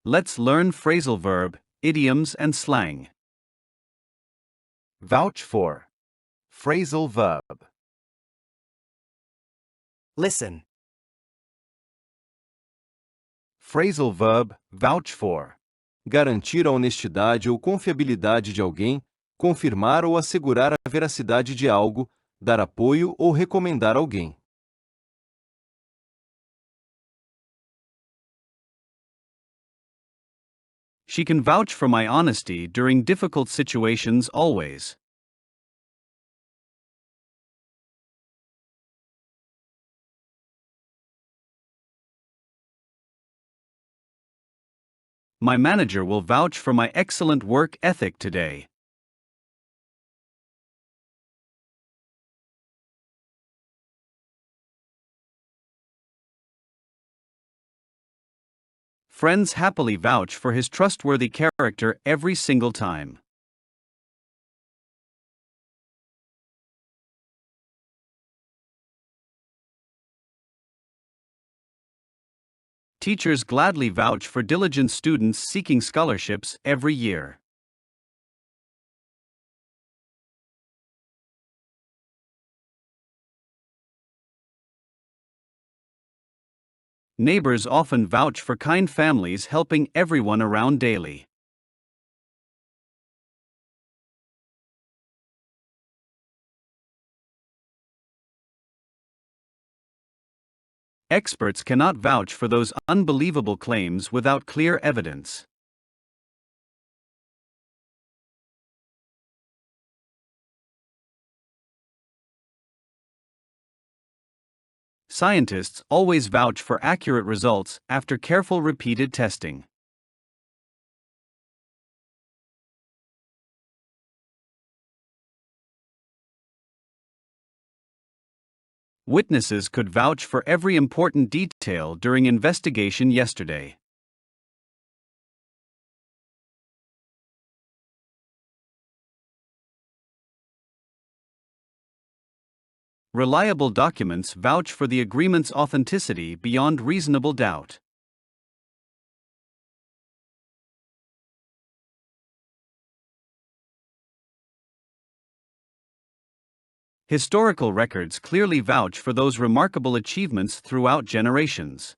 Let's learn phrasal verb, idioms and slang. Vouch for. Phrasal verb. Listen. Phrasal verb, vouch for. Garantir a honestidade ou confiabilidade de alguém, confirmar ou assegurar a veracidade de algo, dar apoio ou recomendar alguém. She can vouch for my honesty during difficult situations always. My manager will vouch for my excellent work ethic today. Friends happily vouch for his trustworthy character every single time. Teachers gladly vouch for diligent students seeking scholarships every year. Neighbors often vouch for kind families helping everyone around daily. Experts cannot vouch for those unbelievable claims without clear evidence. Scientists always vouch for accurate results after careful repeated testing. Witnesses could vouch for every important detail during investigation yesterday. Reliable documents vouch for the agreement's authenticity beyond reasonable doubt. Historical records clearly vouch for those remarkable achievements throughout generations.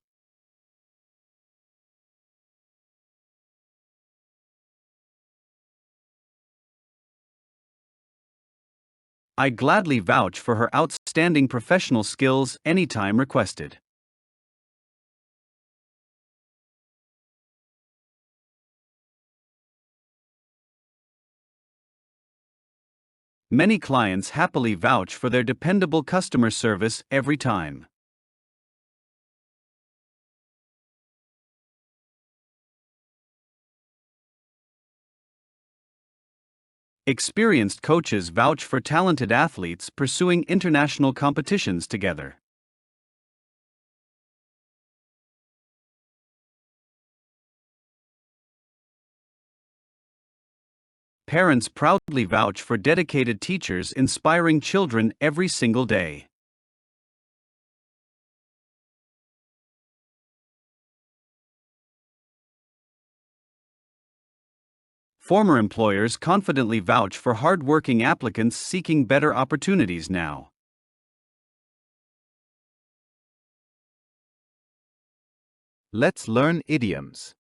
I gladly vouch for her outstanding professional skills anytime requested. Many clients happily vouch for their dependable customer service every time. Experienced coaches vouch for talented athletes pursuing international competitions together. Parents proudly vouch for dedicated teachers inspiring children every single day. Former employers confidently vouch for hard-working applicants seeking better opportunities now. Let's learn idioms.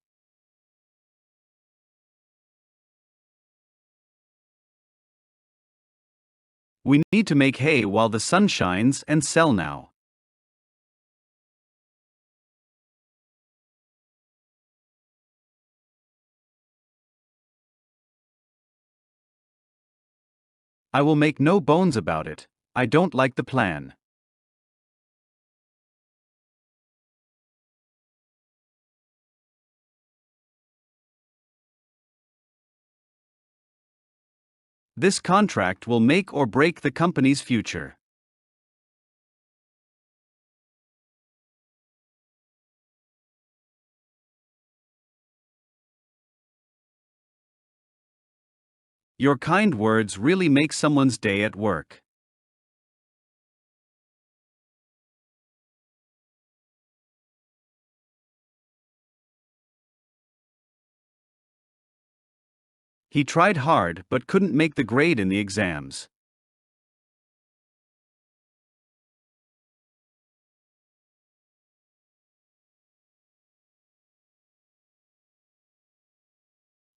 We need to make hay while the sun shines and sell now. I will make no bones about it, I don't like the plan. This contract will make or break the company's future. Your kind words really make someone's day at work. He tried hard but couldn't make the grade in the exams.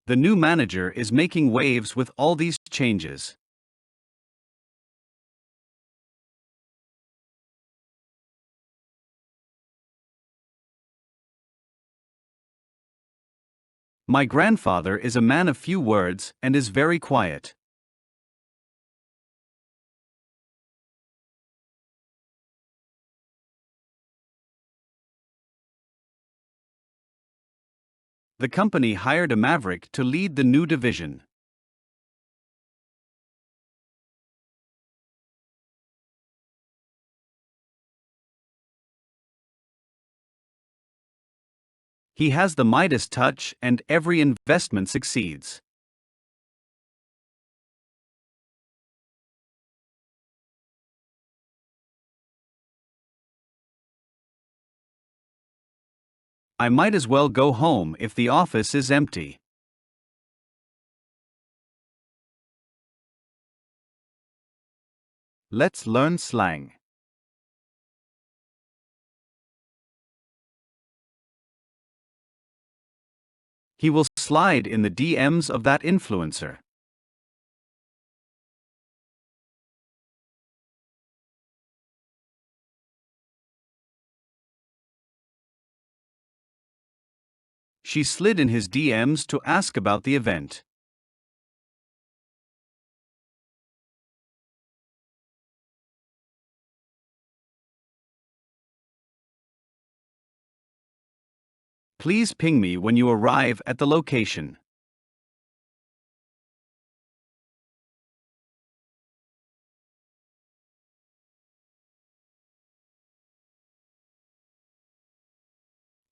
The new manager is making waves with all these changes. My grandfather is a man of few words and is very quiet. The company hired a maverick to lead the new division. He has the Midas touch and every investment succeeds. I might as well go home if the office is empty. Let's learn slang. He will slide in the DMs of that influencer. She slid in his DMs to ask about the event. Please ping me when you arrive at the location.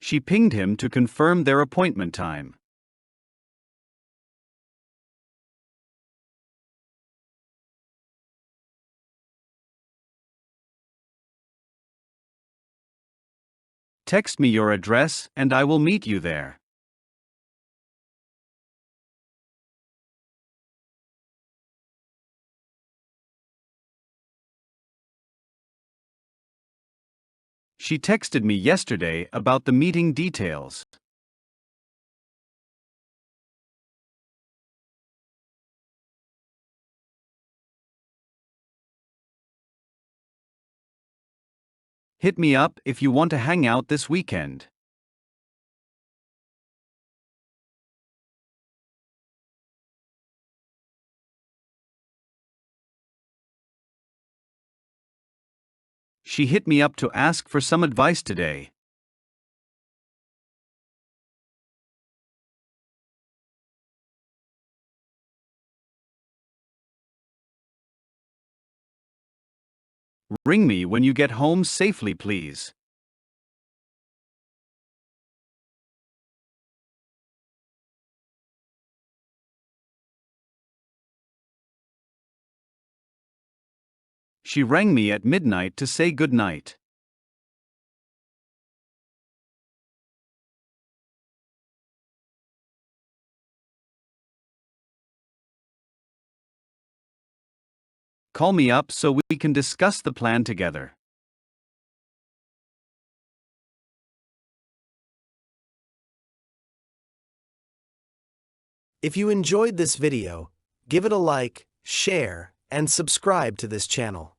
She pinged him to confirm their appointment time. Text me your address and I will meet you there. She texted me yesterday about the meeting details. Hit me up if you want to hang out this weekend. She hit me up to ask for some advice today. Ring me when you get home safely, please. She rang me at midnight to say good night. Call me up so we can discuss the plan together. If you enjoyed this video, give it a like, share, and subscribe to this channel.